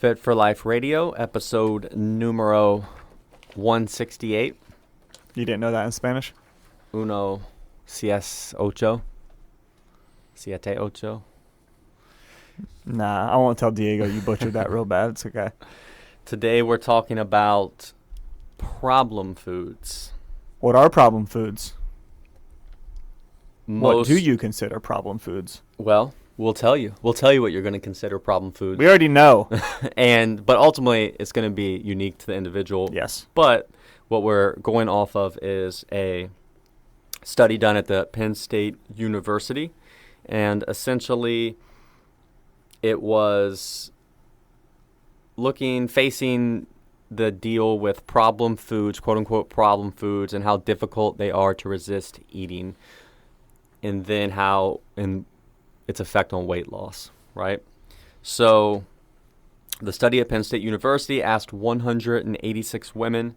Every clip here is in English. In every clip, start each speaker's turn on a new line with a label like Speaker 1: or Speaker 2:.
Speaker 1: Fit for Life Radio, episode numero 168.
Speaker 2: You didn't know that in Spanish?
Speaker 1: Uno CS ocho. Siete ocho.
Speaker 2: Nah, I won't tell Diego you butchered that real bad. It's okay.
Speaker 1: Today we're talking about problem foods.
Speaker 2: What are problem foods? What do you consider problem foods?
Speaker 1: Well, we'll tell you. We'll tell you what you're going to consider problem foods.
Speaker 2: We already know.
Speaker 1: But ultimately, it's going to be unique to the individual.
Speaker 2: Yes.
Speaker 1: But what we're going off of is a study done at the Penn State University. And essentially, it was facing the deal with problem foods, quote-unquote problem foods, and how difficult they are to resist eating. And then its effect on weight loss, right? So the study at Penn State University asked 186 women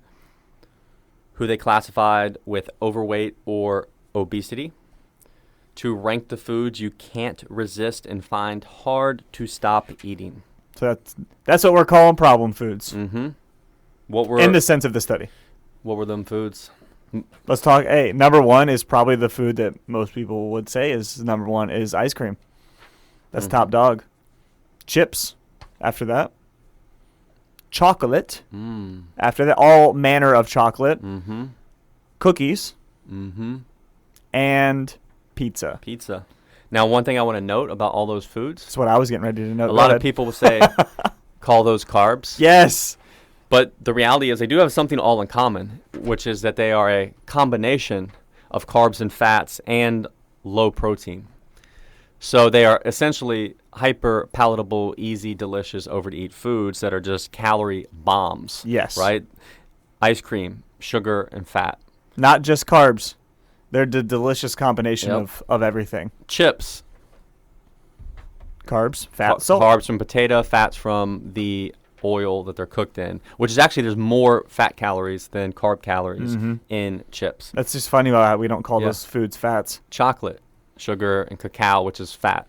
Speaker 1: who they classified with overweight or obesity to rank the foods you can't resist and find hard to stop eating.
Speaker 2: So that's what we're calling problem foods.
Speaker 1: Mm-hmm.
Speaker 2: In the sense of the study.
Speaker 1: What were them foods?
Speaker 2: Let's talk. Hey, number one is probably the food that most people would say is number one is ice cream. That's top dog. Chips after that. Chocolate after that. All manner of chocolate. Mm-hmm. Cookies. Mm-hmm. And pizza.
Speaker 1: Pizza. Now, one thing I want to note about all those foods.
Speaker 2: That's what I was getting ready to note.
Speaker 1: A lot of people will say, call those carbs.
Speaker 2: Yes.
Speaker 1: But the reality is they do have something all in common, which is that they are a combination of carbs and fats and low protein. So they are essentially hyper palatable, easy, delicious, over-to-eat foods that are just calorie bombs.
Speaker 2: Yes.
Speaker 1: Right? Ice cream, sugar, and fat.
Speaker 2: Not just carbs. They're the delicious combination of everything.
Speaker 1: Chips.
Speaker 2: Carbs, fat, salt.
Speaker 1: Carbs from potato, fats from the oil that they're cooked in, which is actually there's more fat calories than carb calories in chips.
Speaker 2: That's just funny about how we don't call those foods fats.
Speaker 1: Chocolate, sugar, and cacao, which is fat.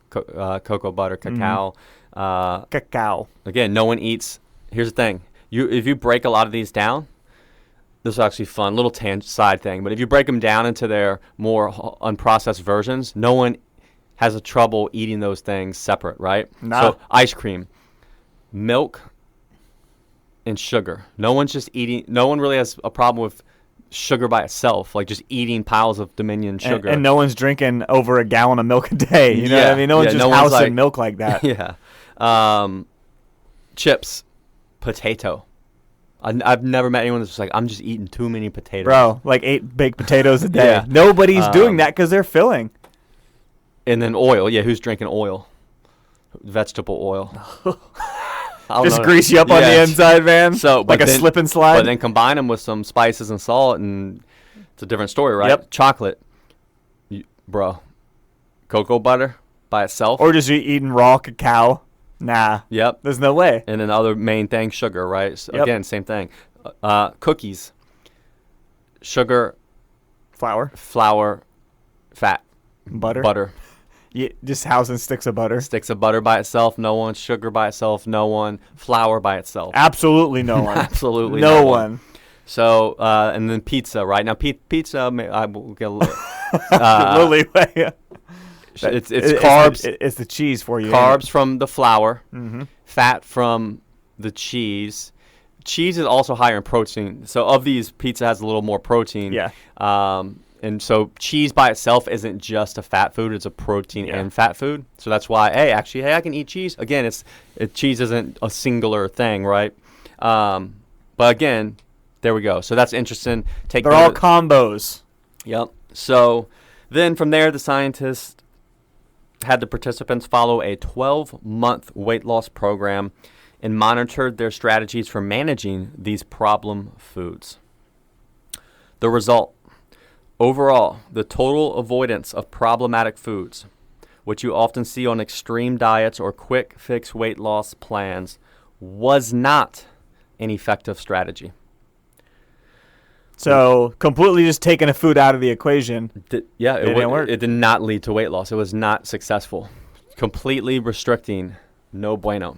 Speaker 1: Cocoa butter, cacao.
Speaker 2: Cacao.
Speaker 1: Again, no one eats. Here's the thing. If you break a lot of these down, this is actually fun, little side thing, but if you break them down into their more unprocessed versions, no one has a trouble eating those things separate, right?
Speaker 2: Nah.
Speaker 1: So ice cream. Milk and sugar. No one really has a problem with sugar by itself, like just eating piles of Dominion sugar.
Speaker 2: And no one's drinking over a gallon of milk a day. You know what I mean? No one's just housing milk like that.
Speaker 1: Yeah. Chips, potato. I've never met anyone that's just like, I'm just eating too many potatoes.
Speaker 2: Bro, like 8 baked potatoes a day. Yeah. Nobody's doing that because they're filling.
Speaker 1: And then oil. Yeah, who's drinking oil? Vegetable oil.
Speaker 2: Just grease you up on the inside, man.
Speaker 1: So,
Speaker 2: like a slip and slide.
Speaker 1: But then combine them with some spices and salt, and it's a different story, right?
Speaker 2: Yep.
Speaker 1: Chocolate, bro. Cocoa butter by itself.
Speaker 2: Or just eating raw cacao. Nah.
Speaker 1: Yep.
Speaker 2: There's no way.
Speaker 1: And then the other main thing, sugar, right? So again, same thing. Cookies, sugar, flour, fat, butter.
Speaker 2: Yeah, just housing sticks of butter.
Speaker 1: Sticks of butter by itself, no one. Sugar by itself, no one. Flour by itself.
Speaker 2: Absolutely no one.
Speaker 1: Absolutely
Speaker 2: no one.
Speaker 1: So, and then pizza, right? Now, pizza, I will get a little...
Speaker 2: little leeway.
Speaker 1: It's carbs.
Speaker 2: It's the cheese for you.
Speaker 1: Carbs from the flour, fat from the cheese. Cheese is also higher in protein. So, of these, pizza has a little more protein.
Speaker 2: Yeah.
Speaker 1: And so cheese by itself isn't just a fat food; it's a protein and fat food. So that's why, I can eat cheese. Again, cheese isn't a singular thing, right? But again, there we go. So that's interesting.
Speaker 2: They're all combos.
Speaker 1: Yep. So then from there, the scientists had the participants follow a 12-month weight loss program and monitored their strategies for managing these problem foods. The result. Overall, the total avoidance of problematic foods, which you often see on extreme diets or quick fix weight loss plans, was not an effective strategy.
Speaker 2: So completely just taking a food out of the equation.
Speaker 1: It didn't work. It did not lead to weight loss. It was not successful. Completely restricting, no bueno.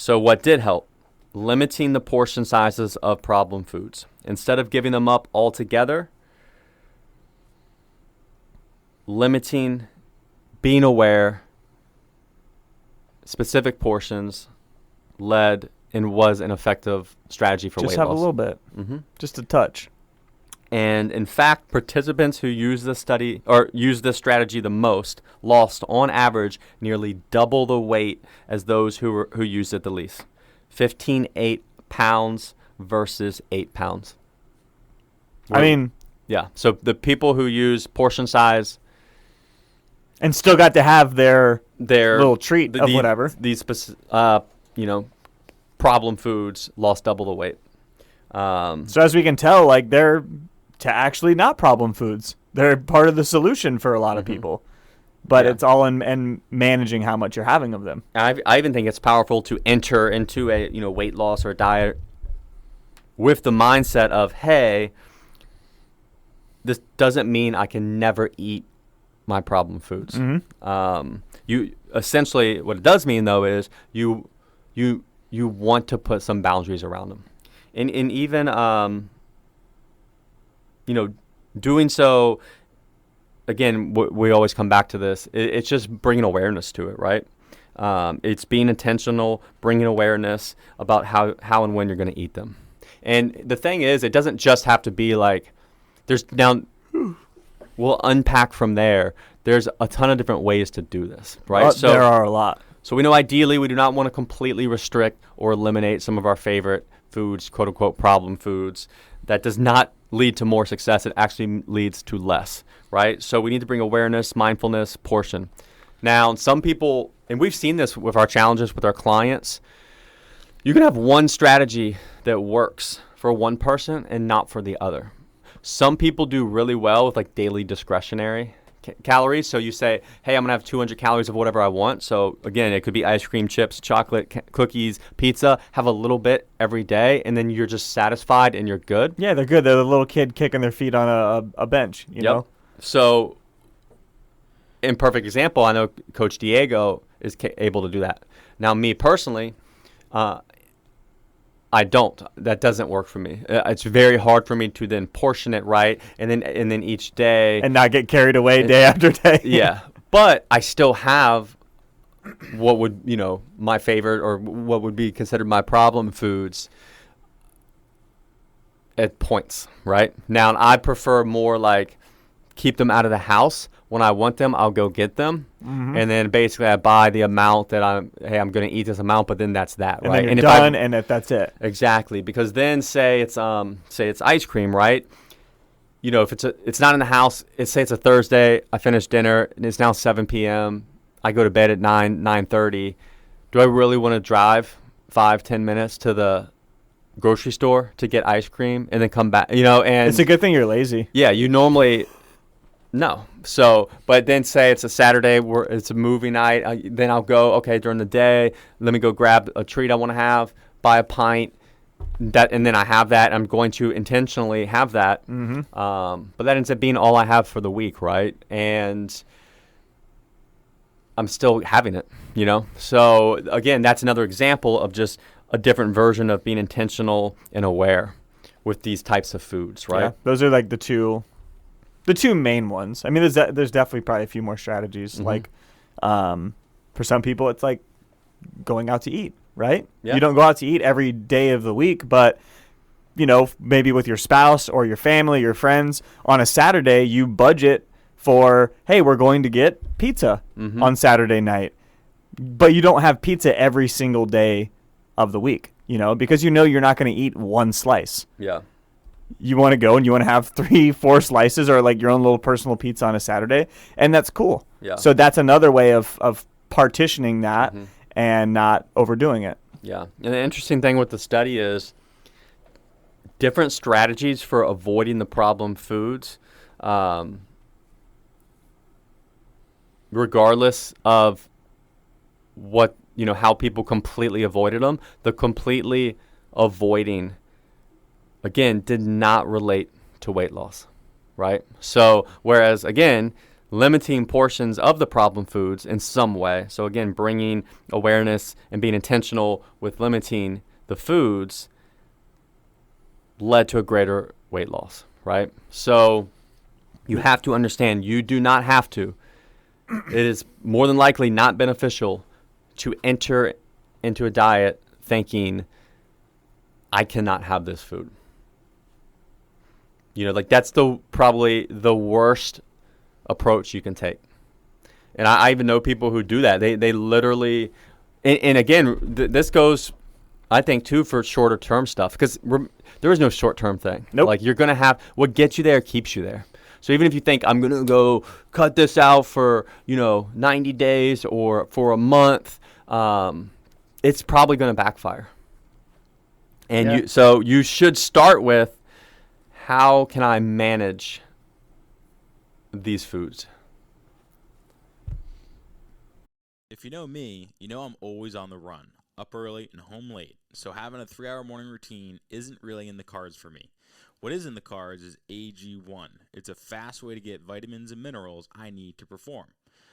Speaker 1: So what did help? Limiting the portion sizes of problem foods. Instead of giving them up altogether, limiting, being aware, specific portions led and was an effective strategy for weight loss.
Speaker 2: Just have a little bit. Just a touch.
Speaker 1: And in fact, participants who use this study or use this strategy the most lost, on average, nearly double the weight as those who used it the least. 15.8 pounds versus 8 pounds.
Speaker 2: I mean,
Speaker 1: yeah. So the people who use portion size
Speaker 2: and still got to have their little treat of whatever.
Speaker 1: These problem foods lost double the weight.
Speaker 2: So as we can tell, like, they're actually not problem foods. They're part of the solution for a lot of people. But it's all in managing how much you're having of them.
Speaker 1: I even think it's powerful to enter into a weight loss or a diet with the mindset of, hey, this doesn't mean I can never eat my problem foods. You essentially, what it does mean though is you want to put some boundaries around them, and even doing so. Again, we always come back to this. It's just bringing awareness to it, right? It's being intentional, bringing awareness about how and when you're going to eat them. And the thing is, it doesn't just have to be like, we'll unpack from there. There's a ton of different ways to do this, right?
Speaker 2: So there are a lot.
Speaker 1: So we know ideally we do not want to completely restrict or eliminate some of our favorite foods, quote unquote, problem foods. That does not lead to more success. It actually leads to less, right? So we need to bring awareness, mindfulness, portion. Now, some people, and we've seen this with our challenges with our clients, you can have one strategy that works for one person and not for the other. Some people do really well with like daily discretionary calories. So you say, hey, I'm going to have 200 calories of whatever I want. So again, it could be ice cream, chips, chocolate, cookies, pizza. Have a little bit every day, and then you're just satisfied and you're good.
Speaker 2: Yeah, they're good. They're the little kid kicking their feet on a bench, you know?
Speaker 1: So in perfect example, I know Coach Diego is able to do that. Now, me personally, I don't. That doesn't work for me. It's very hard for me to then portion it right, and then each day
Speaker 2: and not get carried away day after day.
Speaker 1: Yeah, but I still have what would my favorite or what would be considered my problem foods at points. Right now, I prefer more like keep them out of the house. When I want them, I'll go get them. And then basically I buy the amount that I'm going to eat this amount, but then that's that,
Speaker 2: and
Speaker 1: right?
Speaker 2: Then you're done, and that's it.
Speaker 1: Exactly. Because then say it's ice cream, right? If it's not in the house, say it's a Thursday, I finish dinner, and it's now 7 p.m. I go to bed at 9:30. Do I really want to drive 5-10 minutes to the grocery store to get ice cream and then come back, and
Speaker 2: it's a good thing you're lazy.
Speaker 1: Yeah, you normally no. So, but then say it's a Saturday where it's a movie night, then I'll go, okay, during the day, let me go grab a treat I want to have, buy a pint, and then I have that. I'm going to intentionally have that. But that ends up being all I have for the week, right? And I'm still having it, So, again, that's another example of just a different version of being intentional and aware with these types of foods, right?
Speaker 2: Yeah, those are like the two main ones. I mean, there's definitely probably a few more strategies. Like, for some people, it's like going out to eat, right? Yeah. You don't go out to eat every day of the week, but, maybe with your spouse or your family, your friends, on a Saturday, you budget for, hey, we're going to get pizza on Saturday night. But you don't have pizza every single day of the week, because you're not going to eat one slice.
Speaker 1: Yeah.
Speaker 2: You want to go and you want to have 3-4 slices or like your own little personal pizza on a Saturday, and that's cool.
Speaker 1: Yeah.
Speaker 2: So that's another way of partitioning that and not overdoing it.
Speaker 1: Yeah. And the interesting thing with the study is different strategies for avoiding the problem foods, regardless of what, how people completely avoided them, the completely avoiding again, did not relate to weight loss, right? So, whereas, again, limiting portions of the problem foods in some way. So again, bringing awareness and being intentional with limiting the foods led to a greater weight loss, right? So you have to understand you do not have to. It is more than likely not beneficial to enter into a diet thinking, I cannot have this food. Like that's probably the worst approach you can take. And I even know people who do that. They literally, and again, this goes, I think, too, for shorter term stuff, because there is no short term thing.
Speaker 2: Nope.
Speaker 1: Like you're going to have, what gets you there keeps you there. So even if you think I'm going to go cut this out for, 90 days or for a month, it's probably going to backfire. And so you should start with, how can I manage these foods?
Speaker 3: If you know me, you know I'm always on the run, up early and home late, so having a 3-hour morning routine isn't really in the cards for me. What is in the cards is AG1. It's a fast way to get vitamins and minerals I need to perform.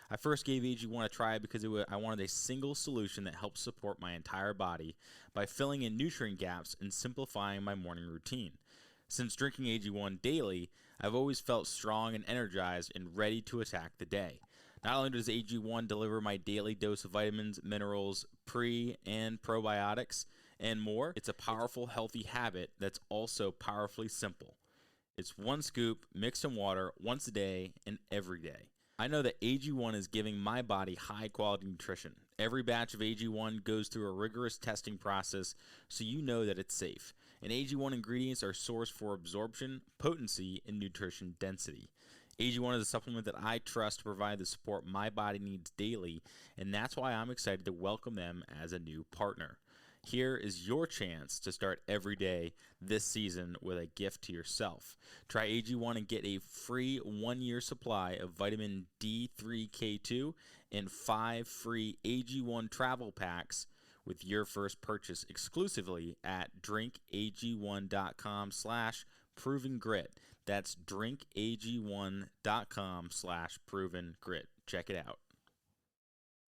Speaker 3: I first gave AG1 a try because I wanted a single solution that helps support my entire body by filling in nutrient gaps and simplifying my morning routine. Since drinking AG1 daily, I've always felt strong and energized and ready to attack the day. Not only does AG1 deliver my daily dose of vitamins, minerals, pre- and probiotics, and more, it's a powerful, healthy habit that's also powerfully simple. It's one scoop, mixed in water, once a day, and every day. I know that AG1 is giving my body high-quality nutrition. Every batch of AG1 goes through a rigorous testing process, so you know that it's safe. And AG1 ingredients are sourced for absorption, potency, and nutrition density. AG1 is a supplement that I trust to provide the support my body needs daily, and that's why I'm excited to welcome them as a new partner. Here is your chance to start every day this season with a gift to yourself. Try AG1 and get a free 1-year supply of vitamin D3K2 and 5 free AG1 travel packs with your first purchase exclusively at drinkag1.com/provengrit. That's drinkag1.com/provengrit. Check it out.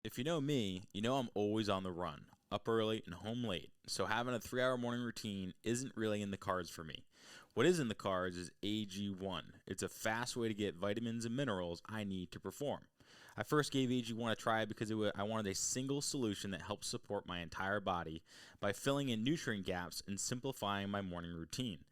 Speaker 3: If you know me, you know I'm always on the run, up early and home late, so having a 3-hour morning routine isn't really in the cards for me. What is in the cards is AG1. It's a fast way to get vitamins and minerals I need to perform. I first gave AG1 a try because I wanted a single solution that helps support my entire body by filling in nutrient gaps and simplifying my morning routine.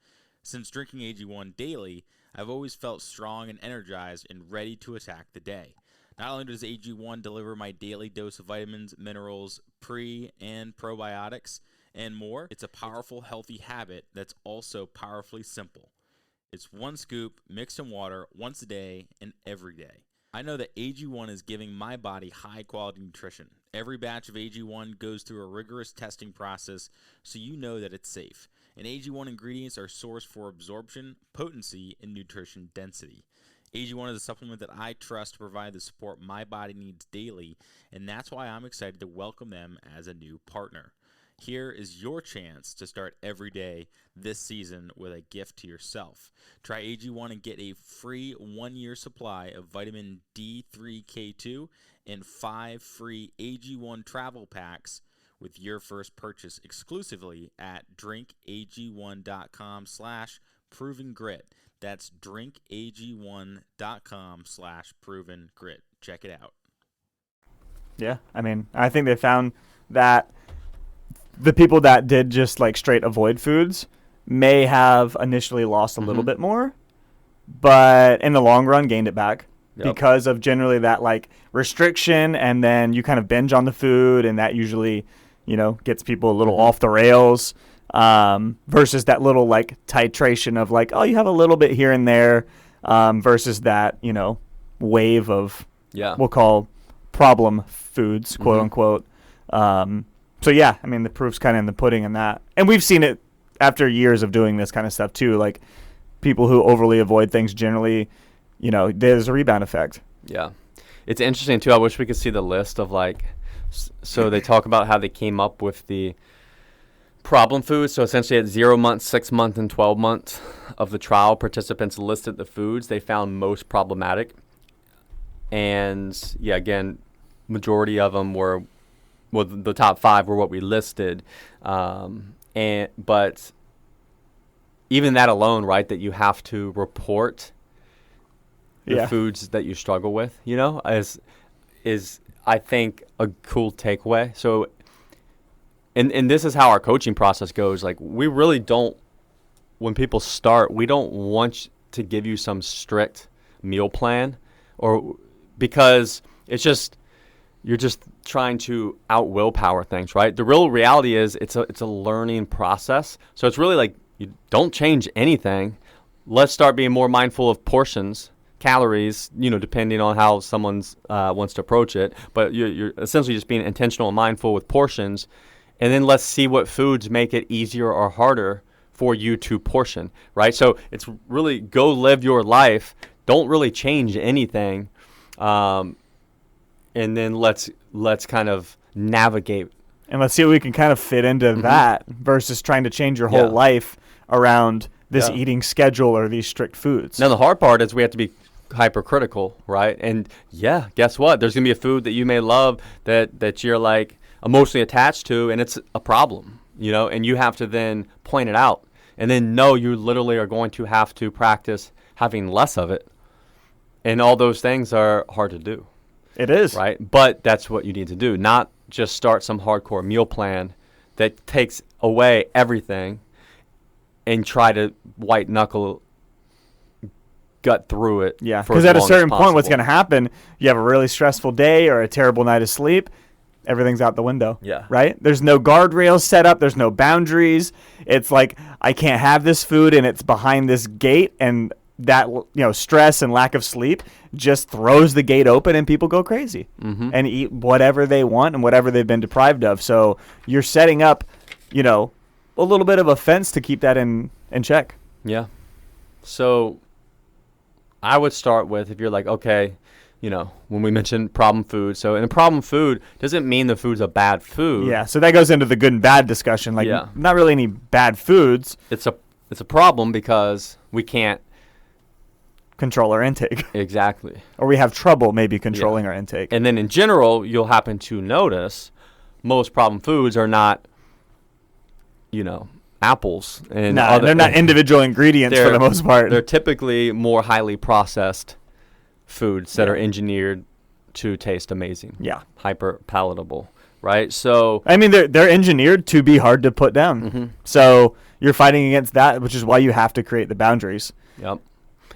Speaker 3: Since drinking AG1 daily, I've always felt strong and energized and ready to attack the day. Not only does AG1 deliver my daily dose of vitamins, minerals, pre- and probiotics, and more, it's a powerful, healthy habit that's also powerfully simple. It's one scoop, mixed in water, once a day, and every day. I know that AG1 is giving my body high-quality nutrition. Every batch of AG1 goes through a rigorous testing process, so you know that it's safe. And AG1 ingredients are sourced for absorption, potency, and nutrition density. AG1 is a supplement that I trust to provide the support my body needs daily, and that's why I'm excited to welcome them as a new partner. Here is your chance to start every day this season with a gift to yourself. Try AG1 and get a free 1-year supply of vitamin D3K2 and 5 free AG1 travel packs with your first purchase exclusively at drinkag1.com/provengrit. That's drinkag1.com/provengrit. Check it out.
Speaker 2: Yeah, I mean, I think they found that the people that did just like straight avoid foods may have initially lost a little bit more, but in the long run gained it back because of generally that like restriction, and then you kind of binge on the food, and that usually, gets people a little off the rails, versus that little like titration of like, oh, you have a little bit here and there, versus that, wave of we'll call problem foods, quote unquote. So yeah, I mean, the proof's kind of in the pudding in that. And we've seen it after years of doing this kind of stuff too. Like people who overly avoid things generally, there's a rebound effect.
Speaker 1: Yeah. It's interesting too. I wish we could see the list of like, so they talk about how they came up with the problem foods. So essentially at 0 months, 6 months, and 12 months of the trial, participants listed the foods they found most problematic. And yeah, again, majority of them were, well, the top 5 were what we listed. But even that alone, right, that you have to report the foods that you struggle with, is I think a cool takeaway. So, and this is how our coaching process goes. Like, we really don't, when people start, we don't want to give you some strict meal plan, or because it's just, you're just trying to out willpower things, right? The real reality is it's a learning process. So it's really like, you don't change anything. Let's start being more mindful of portions, calories, depending on how someone's wants to approach it. But you're essentially just being intentional and mindful with portions. And then let's see what foods make it easier or harder for you to portion, right? So it's really go live your life. Don't really change anything. And then let's kind of navigate.
Speaker 2: And let's see what we can kind of fit into that versus trying to change your whole life around this eating schedule or these strict foods.
Speaker 1: Now, the hard part is we have to be hypercritical, right? And guess what? There's going to be a food that you may love that you're like emotionally attached to, and it's a problem, and you have to then point it out. And then you literally are going to have to practice having less of it. And all those things are hard to do.
Speaker 2: It is.
Speaker 1: Right? But that's what you need to do, not just start some hardcore meal plan that takes away everything and try to white knuckle gut through it.
Speaker 2: Yeah, because at a certain point, what's going to happen, you have a really stressful day or a terrible night of sleep, everything's out the window.
Speaker 1: Yeah.
Speaker 2: Right? There's no guardrails set up. There's no boundaries. It's like, I can't have this food, and it's behind this gate, and that stress and lack of sleep just throws the gate open, and people go crazy and eat whatever they want and whatever they've been deprived of. So you're setting up, a little bit of a fence to keep that in check.
Speaker 1: Yeah. So I would start with, if you're like, okay, when we mentioned problem food. So in a problem food doesn't mean the food's a bad food.
Speaker 2: Yeah. So that goes into the good and bad discussion. Like, not really any bad foods.
Speaker 1: It's a problem because we can't
Speaker 2: control our intake.
Speaker 1: Exactly.
Speaker 2: Or we have trouble maybe controlling our intake.
Speaker 1: And then in general, you'll happen to notice most problem foods are not, apples. And
Speaker 2: they're not individual ingredients for the most part.
Speaker 1: They're typically more highly processed foods that are engineered to taste amazing. Yeah. Hyper palatable, right? So
Speaker 2: I mean, they're engineered to be hard to put down. So you're fighting against that, which is why you have to create the boundaries.
Speaker 1: Yep.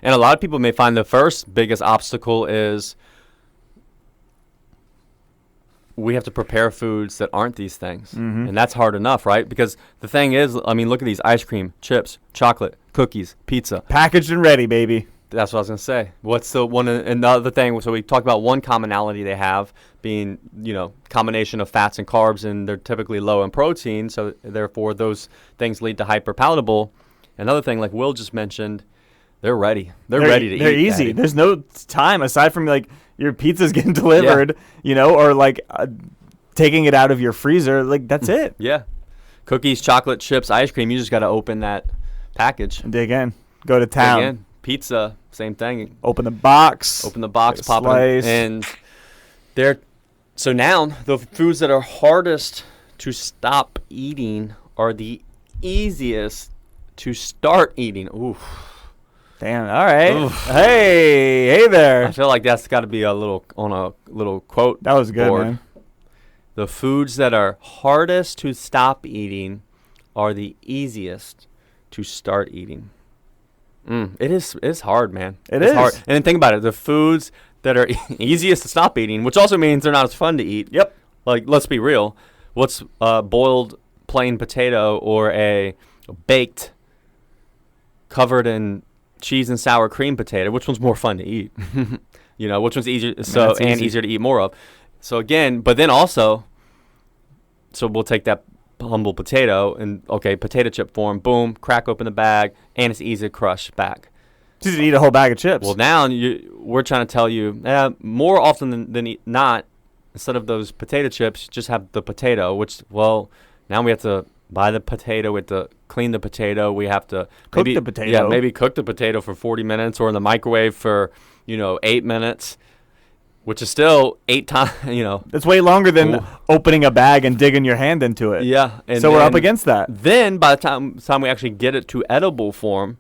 Speaker 1: And a lot of people may find the first biggest obstacle is we have to prepare foods that aren't these things. And that's hard enough, right? Because the thing is, I mean, look at these: ice cream, chips, chocolate, cookies, pizza.
Speaker 2: Packaged and ready, baby.
Speaker 1: That's what I was going to say. What's the one and the other thing? So we talked about one commonality they have being, combination of fats and carbs, and they're typically low in protein. So therefore, those things lead to hyperpalatable. Another thing, like Will just mentioned, they're ready. They're ready to eat.
Speaker 2: They're easy.
Speaker 1: Daddy.
Speaker 2: There's no time aside from like your pizza's getting delivered, or like taking it out of your freezer. Like, that's it.
Speaker 1: Yeah. Cookies, chocolate, chips, ice cream. You just got to open that package.
Speaker 2: Dig in. Go to town.
Speaker 1: Dig in. Pizza, same thing.
Speaker 2: Open the box.
Speaker 1: Pop it in. And so now the foods that are hardest to stop eating are the easiest to start eating. Ooh.
Speaker 2: Damn. All right. Oof. Hey there.
Speaker 1: I feel like that's got to be a little quote.
Speaker 2: That was good, board. Man.
Speaker 1: The foods that are hardest to stop eating are the easiest to start eating. It's hard, man. It's hard. And then think about it. The foods that are easiest to stop eating, which also means they're not as fun to eat.
Speaker 2: Yep.
Speaker 1: Like, let's be real. What's a boiled plain potato or a baked covered in cheese and sour cream potato? Which one's more fun to eat? Which one's easier easier to eat more of? So again, but then also, so we'll take that humble potato and potato chip form, boom, crack open the bag, and it's easy to crush back.
Speaker 2: It's easy to eat a whole bag of chips.
Speaker 1: Well, now we're trying to tell you more often than not, instead of those potato chips, just have the potato. Now we have to buy the potato. We have to clean the potato. We have to
Speaker 2: cook the potato.
Speaker 1: Yeah, maybe cook the potato for 40 minutes or in the microwave for 8 minutes. which is still 8 times,
Speaker 2: It's way longer than
Speaker 1: Ooh.
Speaker 2: opening a bag and digging your hand into it.
Speaker 1: Yeah. And
Speaker 2: so we're up against that.
Speaker 1: Then by the time we actually get it to edible form,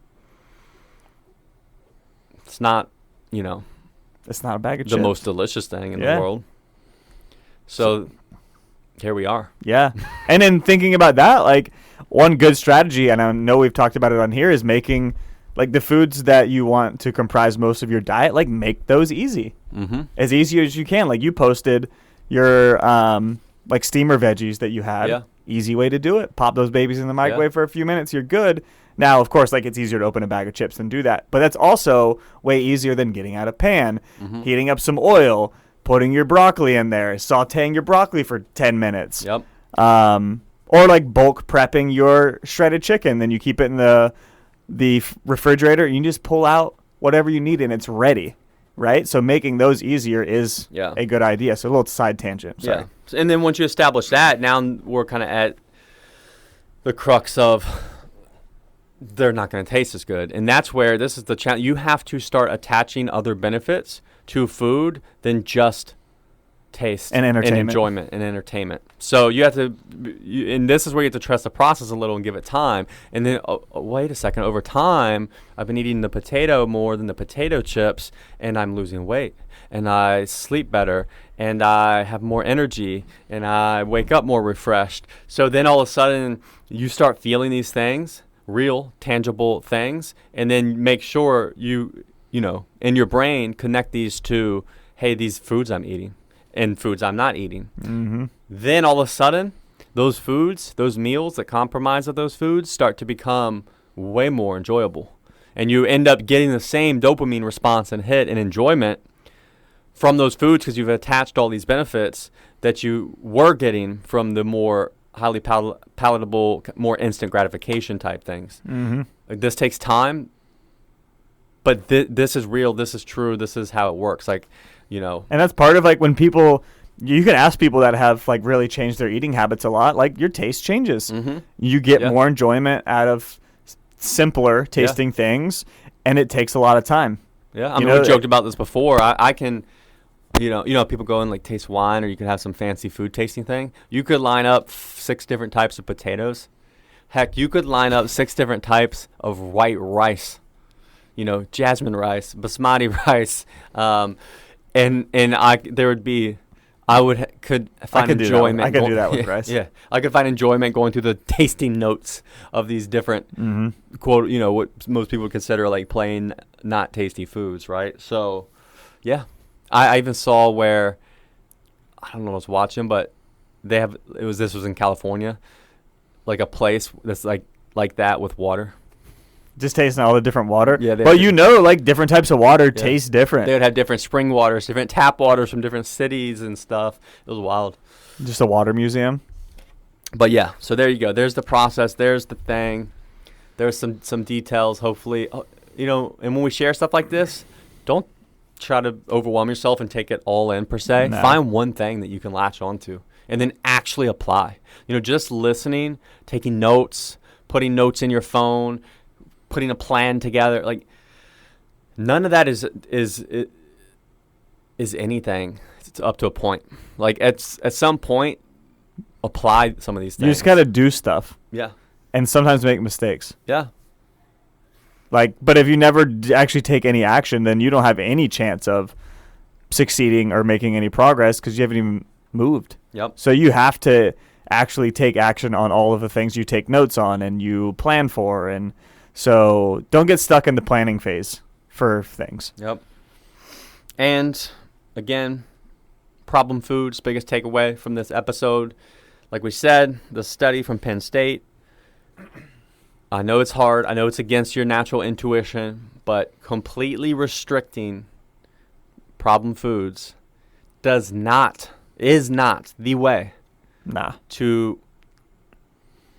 Speaker 1: it's not,
Speaker 2: It's not a bag of
Speaker 1: the
Speaker 2: chips.
Speaker 1: most delicious thing in
Speaker 2: Yeah.
Speaker 1: the world. So here we are.
Speaker 2: Yeah. And in thinking about that, like one good strategy, and I know we've talked about it on here, is making like the foods that you want to comprise most of your diet, like make those easy.
Speaker 1: Mm-hmm.
Speaker 2: As easy as you can. Like you posted your like steamer veggies that you had.
Speaker 1: Yeah.
Speaker 2: Easy way to do it. Pop those babies in the microwave for a few minutes. You're good. Now, of course, like it's easier to open a bag of chips than do that. But that's also way easier than getting out a pan, heating up some oil, putting your broccoli in there, sauteing your broccoli for 10 minutes.
Speaker 1: Yep.
Speaker 2: Or like bulk prepping your shredded chicken. Then you keep it in the refrigerator. You can just pull out whatever you need and it's ready. Right? So making those easier is a good idea. So a little side tangent. Sorry.
Speaker 1: Yeah. And then once you establish that, now we're kind of at the crux of they're not going to taste as good. And that's where this is the challenge. You have to start attaching other benefits to food than just taste
Speaker 2: and entertainment.
Speaker 1: And enjoyment and entertainment. So you have to, and this is where you have to trust the process a little and give it time. And then, wait a second, over time, I've been eating the potato more than the potato chips, and I'm losing weight, and I sleep better, and I have more energy, and I wake up more refreshed. So then all of a sudden, you start feeling these things, real, tangible things, and then make sure you in your brain connect these to, hey, these foods I'm eating and foods I'm not eating.
Speaker 2: Mm-hmm.
Speaker 1: Then all of a sudden, those foods, those meals that compromise of those foods start to become way more enjoyable. And you end up getting the same dopamine response and hit and enjoyment from those foods because you've attached all these benefits that you were getting from the more highly palatable, more instant gratification type things.
Speaker 2: Mm-hmm.
Speaker 1: Like, this takes time, but this is real. This is true. This is how it works. And
Speaker 2: that's part of like when people, you can ask people that have like really changed their eating habits a lot, like your taste changes.
Speaker 1: Mm-hmm.
Speaker 2: You get more enjoyment out of simpler tasting things, and it takes a lot of time.
Speaker 1: Yeah, we joked about this before. I can, people go and like taste wine, or you can have some fancy food tasting thing. You could line up 6 different types of potatoes. Heck, you could line up 6 different types of white rice. Jasmine rice, basmati rice, could find enjoyment.
Speaker 2: I could do that with rice.
Speaker 1: Yeah, I could find enjoyment going through the tasting notes of these different quote, what most people would consider like plain not tasty foods, right? So, yeah, I even saw where I don't know what I was watching, but this was in California, like a place that's like that with water.
Speaker 2: Just tasting all the different water.
Speaker 1: Yeah,
Speaker 2: but like different types of water taste different.
Speaker 1: They would have different spring waters, different tap waters from different cities and stuff. It was wild.
Speaker 2: Just a water museum.
Speaker 1: But yeah, so there you go. There's the process. There's the thing. There's some details, hopefully. And when we share stuff like this, don't try to overwhelm yourself and take it all in per se.
Speaker 2: No.
Speaker 1: Find one thing that you can latch onto and then actually apply. Just listening, taking notes, putting notes in your phone, putting a plan together, like none of that is anything. It's up to a point. Like at some point, apply some of these things.
Speaker 2: You just gotta do stuff.
Speaker 1: Yeah.
Speaker 2: And sometimes make mistakes.
Speaker 1: Yeah.
Speaker 2: Like, but if you never actually take any action, then you don't have any chance of succeeding or making any progress because you haven't even moved.
Speaker 1: Yep.
Speaker 2: So you have to actually take action on all of the things you take notes on and you plan for. And so don't get stuck in the planning phase for things.
Speaker 1: Yep. And again, problem foods, biggest takeaway from this episode. Like we said, the study from Penn State. I know it's hard. I know it's against your natural intuition, but completely restricting problem foods is not the way to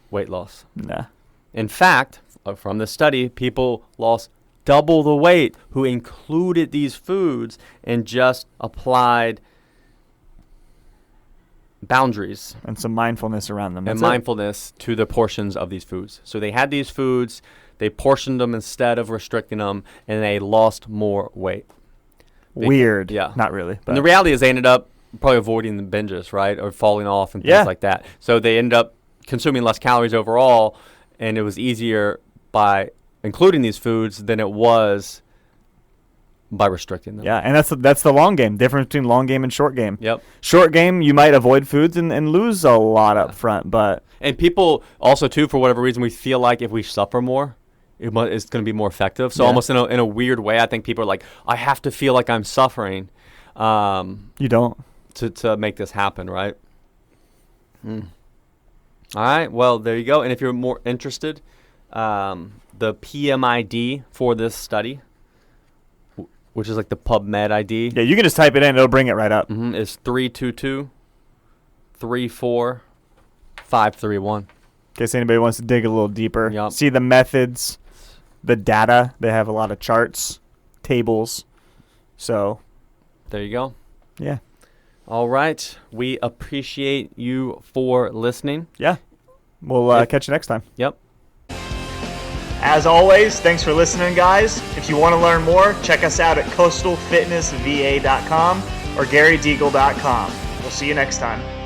Speaker 1: weight loss.
Speaker 2: Nah.
Speaker 1: In fact, from the study, people lost double the weight who included these foods and just applied boundaries
Speaker 2: and some mindfulness around them.
Speaker 1: And mindfulness to the portions of these foods. So they had these foods, they portioned them instead of restricting them, and they lost more weight.
Speaker 2: weird.
Speaker 1: Yeah.
Speaker 2: Not really.
Speaker 1: And
Speaker 2: But
Speaker 1: the reality is they ended up probably avoiding the binges, right? Or falling off and things like that. So they ended up consuming less calories overall, and it was easier by including these foods than it was by restricting them.
Speaker 2: yeah, and that's the long game. Difference between long game and short game.
Speaker 1: Yep.
Speaker 2: Short game, you might avoid foods and lose a lot up front, but
Speaker 1: And people also, too, for whatever reason, we feel like if we suffer more, it's going to be more effective. So almost in a weird way, I think people are like, I have to feel like I'm suffering
Speaker 2: you don't.
Speaker 1: to make this happen, right? All right. Well, there you go. And if you're more interested, the PMID for this study, which is like the PubMed ID,
Speaker 2: Yeah, you can just type it in. It'll bring it right up.
Speaker 1: is 322-34531.
Speaker 2: In case anybody wants to dig a little deeper.
Speaker 1: Yup.
Speaker 2: See the methods, the data. They have a lot of charts, tables. So,
Speaker 1: There you go.
Speaker 2: yeah.
Speaker 1: All right. We appreciate you for listening.
Speaker 2: Yeah. We'll catch you next time.
Speaker 1: Yep.
Speaker 2: As always, thanks for listening, guys. If you want to learn more, check us out at coastalfitnessva.com or garydeagle.com. We'll see you next time.